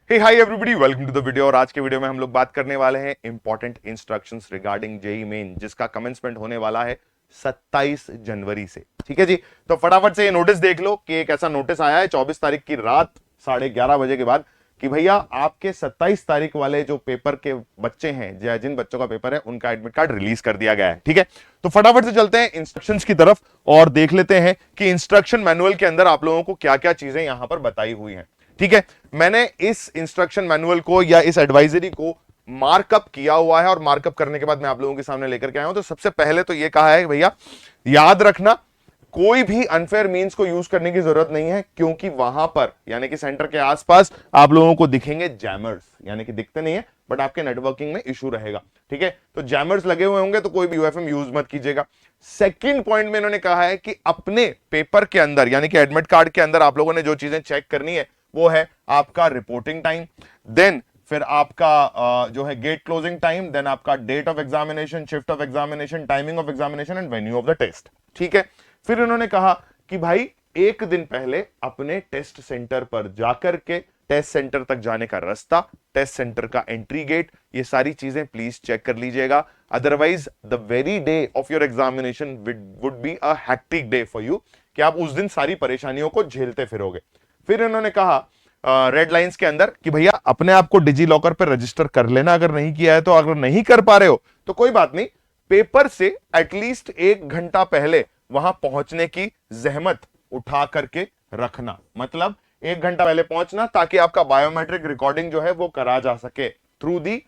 Hey hi everybody, welcome to the video. और आज के वीडियो में हम लोग बात करने वाले हैं important instructions regarding JEE main, जिसका कमेंसमेंट होने वाला है 27 जनवरी से। ठीक है जी, तो फटाफट से ये नोटिस देख लो कि एक ऐसा नोटिस आया है 24 तारीख की रात 11:30 बजे के बाद कि भैया आपके 27 तारीख वाले जो पेपर के बच्चे हैं, जिन बच्चों का पेपर है, उनका एडमिट कार्ड रिलीज कर दिया गया है। ठीक है, तो फटाफट से चलते हैं इंस्ट्रक्शंस की तरफ और देख लेते हैं कि इंस्ट्रक्शन मैनुअल के अंदर आप लोगों को क्या क्या चीजें यहां पर बताई हुई हैं। ठीक है, मैंने इस इंस्ट्रक्शन मैनुअल को या इस एडवाइजरी को मार्कअप किया हुआ है और मार्कअप करने के बाद मैं आप लोगों के सामने लेकर के आया हूं। तो सबसे पहले तो यह कहा है भैया याद रखना, कोई भी अनफेयर मींस को यूज करने की जरूरत नहीं है, क्योंकि वहां पर यानी कि सेंटर के आसपास आप लोगों को दिखेंगे जैमर्स, यानी कि दिखते नहीं है बट आपके नेटवर्किंग में इशू रहेगा। ठीक है, तो जैमर्स लगे हुए होंगे तो कोई भी यूएफएम यूज मत कीजिएगा। सेकंड पॉइंट में इन्होंने कहा है कि अपने पेपर के अंदर यानी कि एडमिट कार्ड के अंदर आप लोगों ने जो चीजें चेक करनी है वो है आपका रिपोर्टिंग टाइम, देन फिर आपका जो है गेट क्लोजिंग टाइम, देन आपका date of examination, shift of examination, timing of examination and venue of the test. ठीक है, फिर उन्होंने कहा कि भाई एक दिन पहले अपने टेस्ट सेंटर पर जाकर के टेस्ट सेंटर तक जाने का रास्ता, टेस्ट सेंटर का एंट्री गेट, ये सारी चीजें प्लीज चेक कर लीजिएगा। Otherwise the very day of your examination would be a hectic day for you, कि आप उस दिन सारी परेशानियों को झेलते फिरोगे। फिर इन्होंने कहा रेड लाइंस के अंदर कि भैया अपने आप को डिजी लॉकर पर रजिस्टर कर लेना, अगर नहीं किया है तो। अगर नहीं कर पा रहे हो तो कोई बात नहीं, पेपर से एटलीस्ट 1 घंटा पहले वहां पहुंचने की जहमत उठा करके रखना। मतलब 1 घंटा पहले पहुंचना ताकि आपका बायोमेट्रिक रिकॉर्डिंग जो है वो करा जा सके थ्रू दी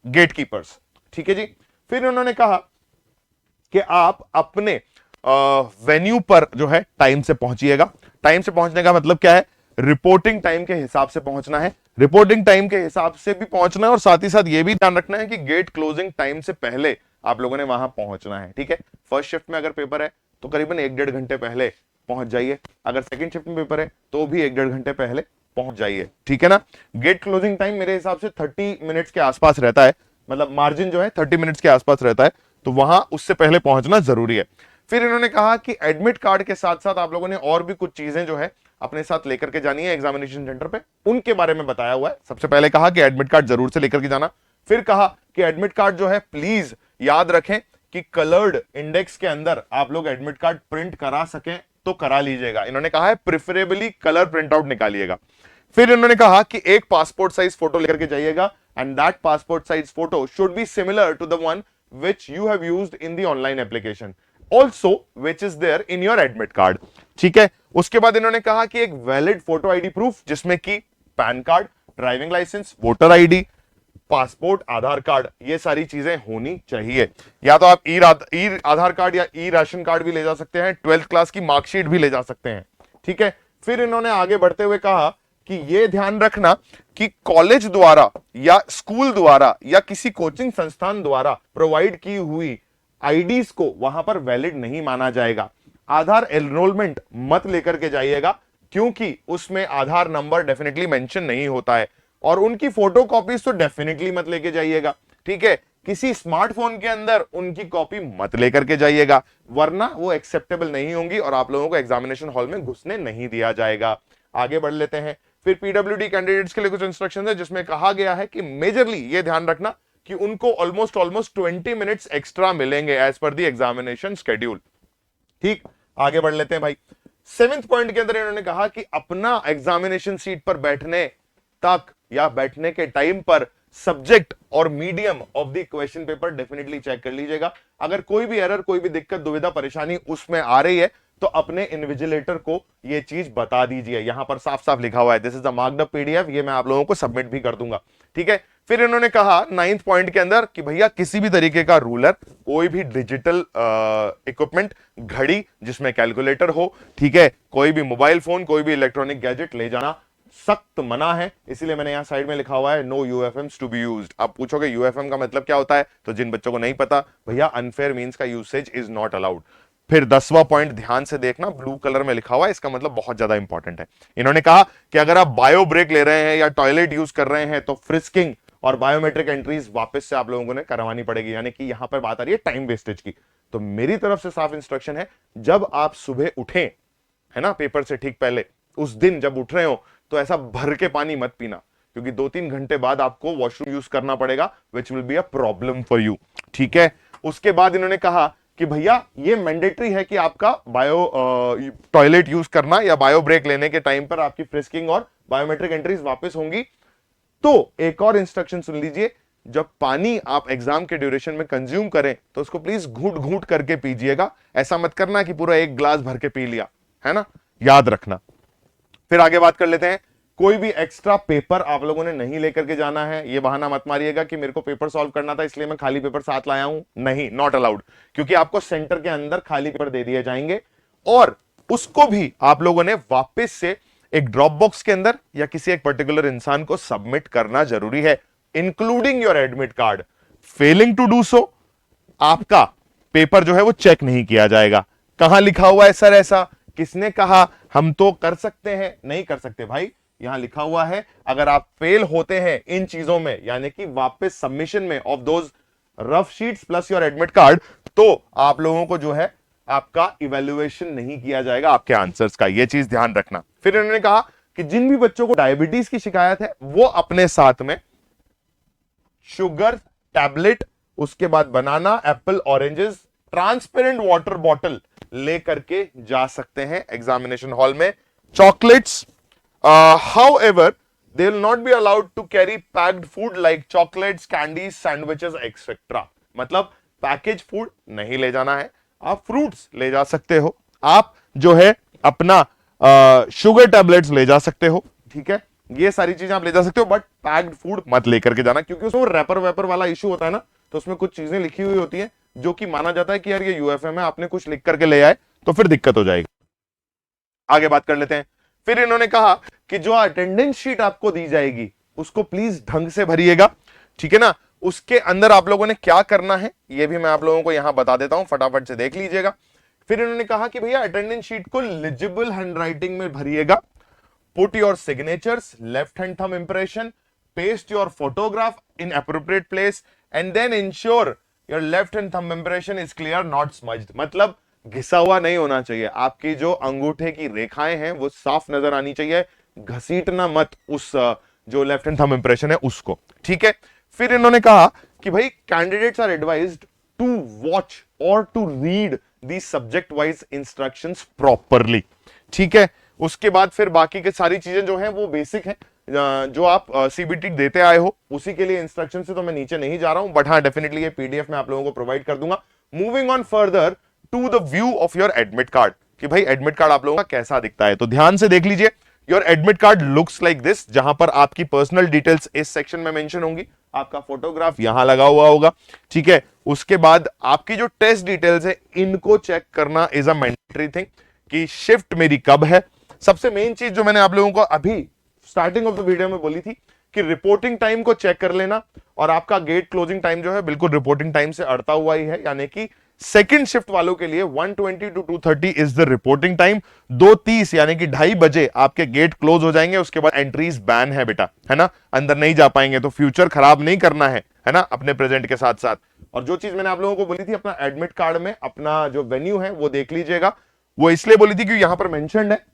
गेट कीपर्स। ठीक है जी, फिर उन्होंने कहा कि आप अपने वेन्यू पर जो है टाइम से पहुंचिएगा। टाइम से पहुंचने का मतलब क्या है? रिपोर्टिंग टाइम के हिसाब से पहुंचना है, रिपोर्टिंग टाइम के हिसाब से भी पहुंचना है और साथ ही साथ यह भी ध्यान रखना है कि गेट क्लोजिंग टाइम से पहले आप लोगों ने वहां पहुंचना है। ठीक है, फर्स्ट शिफ्ट में अगर पेपर है तो करीबन 1-1.5 घंटे पहले पहुंच जाइए, अगर सेकंड शिफ्ट में पेपर है तो भी 1-1.5 घंटे पहले पहुंच जाइए। ठीक है ना, गेट क्लोजिंग टाइम मेरे हिसाब से 30 मिनट्स के आसपास रहता है, मतलब मार्जिन जो है 30 मिनट्स के आसपास रहता है, तो वहां उससे पहले पहुंचना जरूरी है। फिर इन्होंने कहा कि एडमिट कार्ड के साथ साथ आप लोगों ने और भी कुछ चीजें जो है अपने साथ लेकर के जानी है एग्जामिनेशन सेंटर पे, उनके बारे में बताया हुआ है। सबसे पहले कहा कि एडमिट कार्ड जरूर से लेकर के जाना। फिर कहा कि एडमिट कार्ड जो है प्लीज याद रखें कि कलर्ड इंडेक्स के अंदर आप लोग एडमिट कार्ड प्रिंट करा सकें तो करा लीजिएगा। इन्होंने कहा है प्रिफरेबली कलर प्रिंट आउट निकालिएगा। फिर इन्होंने कहा कि एक पासपोर्ट साइज फोटो लेकर के जाइएगा and that passport size photo should be similar to the one which you have used in the online application also which is there in your admit card। ठीक है, उसके बाद इन्होंने कहा कि एक वैलिड फोटो आईडी प्रूफ जिसमें कि PAN card, driving licence, voter ID, passport, Aadhaar card, ये सारी चीजें होनी चाहिए। या तो आप ई आधार कार्ड या ई राशन कार्ड भी ले जा सकते हैं, 12th क्लास की मार्कशीट भी ले जा सकते हैं। ठीक है, फिर इन्होंने आगे बढ़ते हुए कहा कि यह ध्यान रखना कि कॉलेज द्वारा या स्कूल द्वारा या किसी कोचिंग संस्थान द्वारा प्रोवाइड की हुई आईडीज को वहां पर वैलिड नहीं माना जाएगा। आधार एनरोलमेंट मत लेकर के जाइएगा, क्योंकि उसमें आधार नंबर डेफिनेटली मेंशन नहीं होता है, और उनकी फोटो कॉपीज तो डेफिनेटली मत लेके जाइएगा। ठीक है, किसी स्मार्टफोन के अंदर उनकी कॉपी मत लेकर के जाइएगा, वरना वो एक्सेप्टेबल नहीं होंगी और आप लोगों को एग्जामिनेशन हॉल में घुसने नहीं दिया जाएगा। आगे बढ़ लेते हैं। फिर पीडब्ल्यूडी कैंडिडेट्स के लिए कुछ इंस्ट्रक्शंस है जिसमें कहा गया है कि मेजरली ये ध्यान रखना कि उनको ऑलमोस्ट 20 मिनट्स एक्स्ट्रा मिलेंगे as per the examination schedule. ठीक, आगे बढ़ लेते हैं भाई। 7th पॉइंट के अंदर इन्होंने कहा कि अपना एग्जामिनेशन सीट पर बैठने तक या बैठने के टाइम पर सब्जेक्ट और medium of the question paper definitely check कर लीजिएगा। अगर कोई भी एरर, कोई भी दिक्कत, दुविधा, परेशानी उसमें आ रही है तो अपने इन्विजिलेटर को यह चीज बता दीजिए। यहां पर साफ साफ लिखा हुआ है, this is the marked up PDF, ये मैं आप लोगों को सबमिट भी कर दूंगा। ठीक है, फिर इन्होंने कहा 9th पॉइंट के अंदर कि भैया किसी भी तरीके का रूलर, कोई भी डिजिटल इक्विपमेंट, घड़ी जिसमें कैलकुलेटर हो, ठीक है, कोई भी मोबाइल फोन, कोई भी इलेक्ट्रॉनिक गैजेट ले जाना सख्त मना है। इसीलिए मैंने यहां साइड में लिखा हुआ है नो यूएफएम्स टू बी यूज्ड। आप पूछोगे यूएफएम का मतलब क्या होता है, तो जिन बच्चों को नहीं पता, भैया अनफेयर मींस का यूसेज इज नॉट अलाउड। फिर 10वां पॉइंट ध्यान से देखना, ब्लू कलर में लिखा हुआ है, इसका मतलब बहुत ज्यादा इंपॉर्टेंट है। इन्होंने कहा कि अगर आप बायो ब्रेक ले रहे हैं या टॉयलेट यूज कर रहे हैं तो फ्रिस्किंग और बायोमेट्रिक एंट्रीज वापस से आप लोगों ने करवानी पड़ेगी, यानी कि यहां पर बात आ रही है टाइम वेस्टेज की। तो मेरी तरफ से साफ इंस्ट्रक्शन है, जब आप सुबह उठें, है ना, पेपर से ठीक पहले, उस दिन जब उठ रहे हो तो ऐसा भर के पानी मत पीना, क्योंकि 2-3 घंटे बाद आपको वॉशरूम यूज करना पड़ेगा, which will be a problem for you. ठीक है, उसके बाद इन्होंने कहा कि भैया ये मैंडेटरी है कि आपका बायो टॉयलेट यूज करना या बायो ब्रेक लेने के टाइम पर आपकी फ्रिस्किंग और बायोमेट्रिक एंट्रीज वापस होंगी। तो एक और इंस्ट्रक्शन सुन लीजिए, जब पानी आप एग्जाम के ड्यूरेशन में कंज्यूम करें तो उसको प्लीज घूट घूट करके पीजिएगा, ऐसा मत करना कि पूरा एक ग्लास भर के पी लिया, है ना, याद रखना। फिर आगे बात कर लेते हैं, कोई भी एक्स्ट्रा पेपर आप लोगों ने नहीं लेकर के जाना है। ये बहाना मत मारिएगा कि मेरे को पेपर सॉल्व करना था इसलिए मैं खाली पेपर साथ लाया हूं, नहीं, नॉट अलाउड, क्योंकि आपको सेंटर के अंदर खाली पेपर दे दिए जाएंगे और उसको भी आप लोगों ने वापस से एक ड्रॉप बॉक्स के अंदर या किसी एक पर्टिकुलर इंसान को सबमिट करना जरूरी है, including your admit card. Failing to do so, आपका पेपर जो है वो चेक नहीं किया जाएगा। कहां लिखा हुआ है सर ऐसा, किसने कहा हम तो कर सकते हैं? नहीं कर सकते भाई, यहां लिखा हुआ है अगर आप फेल होते हैं इन चीजों में, यानी कि वापस सबमिशन में of those rough sheets plus your admit card, तो आप लोगों को जो है आपका इवैल्यूएशन नहीं किया जाएगा आपके आंसर्स का, यह चीज ध्यान रखना। फिर इन्होंने कहा कि जिन भी बच्चों को डायबिटीज की शिकायत है वो अपने साथ में शुगर टैबलेट, उसके बाद banana, apple, oranges, transparent water bottle लेकर के जा सकते हैं एग्जामिनेशन हॉल में। Chocolates, however, they will not be allowed to carry packed food like chocolates, candies, sandwiches, etc. मतलब पैकेज फूड नहीं ले जाना है, आप फ्रूट्स ले जा सकते हो, आप जो है अपना शुगर टैबलेट्स ले जा सकते हो, ठीक है, ये सारी चीजें आप ले जा सकते हो, बट पैक्ड फूड मत लेकर के जाना, क्योंकि उसमें रैपर वैपर वाला इशू होता है ना, तो उसमें कुछ चीजें लिखी हुई होती है जो कि माना जाता है कि यार ये यूएफएम है, आपने कुछ लिख करके ले आए तो फिर दिक्कत हो जाएगी। आगे बात कर लेते हैं। फिर इन्होंने कहा कि जो अटेंडेंस शीट आपको दी जाएगी उसको प्लीज ढंग से भरिएगा, ठीक है ना। उसके अंदर आप लोगों ने क्या करना है ये भी मैं आप लोगों को यहां बता देता हूं, फटाफट से देख लीजिएगा। फिर इन्होंने कहा कि भैया अटेंडेंस शीट को लिजिबल हैंडराइटिंग में भरिएगा, put your signatures, left hand thumb impression, paste your photograph in appropriate place and then ensure your left hand thumb impression is clear not smudged. मतलब घिसा हुआ नहीं होना चाहिए, आपकी जो अंगूठे की रेखाएं हैं वो साफ नजर आनी चाहिए, घसीटना मत उस जो लेफ्ट हैंड थंब इंप्रेशन है उसको, ठीक है। फिर इन्होंने कहा कि भाई candidates are advised to watch और to read the subject wise instructions properly, ठीक है। उसके बाद फिर बाकी के सारी चीजें जो हैं वो बेसिक हैं, जो आप सीबीटी देते आए हो उसी के लिए इंस्ट्रक्शन से तो मैं नीचे नहीं जा रहा हूं, बट हाँ डेफिनेटली ये पीडीएफ में आप लोगों को प्रोवाइड कर दूंगा। Moving on further to the view of your admit card, कि भाई एडमिट कार्ड आप लोगों का कैसा दिखता है, तो ध्यान से देख लीजिए। Your admit card looks like this, जहां पर आपकी पर्सनल डिटेल्स इस सेक्शन में मेंशन होंगी, आपका फोटोग्राफ यहां लगा हुआ होगा, ठीक है। उसके बाद आपकी जो टेस्ट डिटेल्स है इनको चेक करना इज अ मैंडेटरी थिंग, कि शिफ्ट मेरी कब है। सबसे मेन चीज जो मैंने आप लोगों को अभी स्टार्टिंग ऑफ द वीडियो में बोली थी कि रिपोर्टिंग टाइम को चेक कर लेना, और आपका गेट क्लोजिंग टाइम जो है बिल्कुल रिपोर्टिंग टाइम से अड़ता हुआ ही है, यानी कि सेकंड शिफ्ट वालों के लिए 1:20 to 2:30 is the reporting time. 2:30 यानी कि 2:30 बजे आपके गेट क्लोज हो जाएंगे, उसके बाद एंट्रीज बैन है बेटा, है ना, अंदर नहीं जा पाएंगे, तो फ्यूचर खराब नहीं करना है ना, अपने प्रेजेंट के साथ साथ। और जो चीज मैंने आप लोगों को बोली थी अपना एडमिट कार्ड में अपना जो वेन्यू है वो देख लीजिएगा, वो इसलिए बोली थी क्योंकि यहां पर मेंशन्ड है,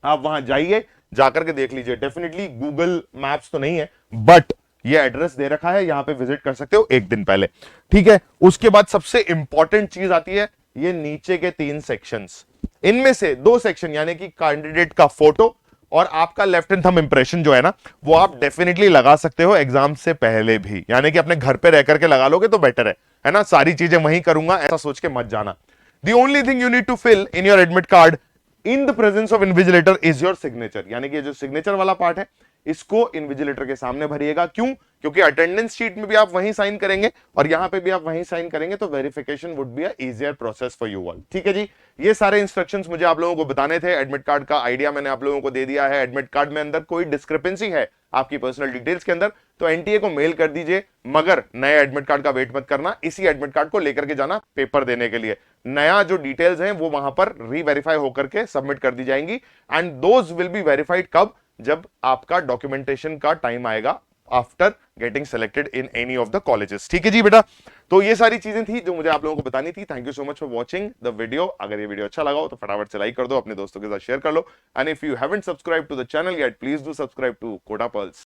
आप वहां जाइए, जाकर के देख लीजिए। डेफिनेटली गूगल मैप्स तो नहीं है, बट ये एड्रेस दे रखा है, यहां पे विजिट कर सकते हो एक दिन पहले, ठीक है। उसके बाद सबसे इंपॉर्टेंट चीज आती है ये नीचे के 3 सेक्शंस, इनमें से 2 सेक्शन यानी कि कैंडिडेट का फोटो और आपका लेफ्ट हैंड थंब इंप्रेशन जो है ना, वो आप डेफिनेटली लगा सकते हो एग्जाम से पहले भी, यानी कि अपने घर पे रह करके लगा लोगे तो बेटर है ना। सारी चीजें वहीं करूंगा ऐसा सोच के मत जाना। The only thing you need to fill in your admit card in the presence of invigilator is your signature, यानी कि जो सिग्नेचर वाला पार्ट है इसको इन्विजिलेटर के सामने भरिएगा। क्यों? क्योंकि अटेंडेंस शीट में भी आप वहीं साइन करेंगे और यहां पे भी आप वहीं साइन करेंगे, तो verification would be a easier process for you all, ठीक है जी। ये सारे इंस्ट्रक्शंस मुझे आप लोगों को बताने थे, एडमिट कार्ड का आइडिया मैंने आप लोगों को दे दिया है। एडमिट कार्ड में अंदर कोई डिस्क्रिपेंसी है आपकी पर्सनल डिटेल्स के अंदर तो एनटीए को मेल कर दीजिए, मगर नए एडमिट कार्ड का वेट मत करना, इसी एडमिट कार्ड को लेकर के जाना पेपर देने के लिए। नया जो डिटेल्स हैं वो वहां पर रीवेरीफाई होकर के सबमिट कर दी जाएंगी, and those will be verified कब? जब आपका डॉक्यूमेंटेशन का टाइम आएगा after getting selected in any of the colleges, ठीक है जी बेटा। तो ये सारी चीजें थी जो मुझे आप लोगों को बतानी थी। Thank you so much for watching the video. अगर ये वीडियो अच्छा लगा हो तो फटाफट से लाइक कर दो, अपने दोस्तों के साथ शेयर कर लो, and if you haven't subscribed to the channel yet please do subscribe to Kota pearls.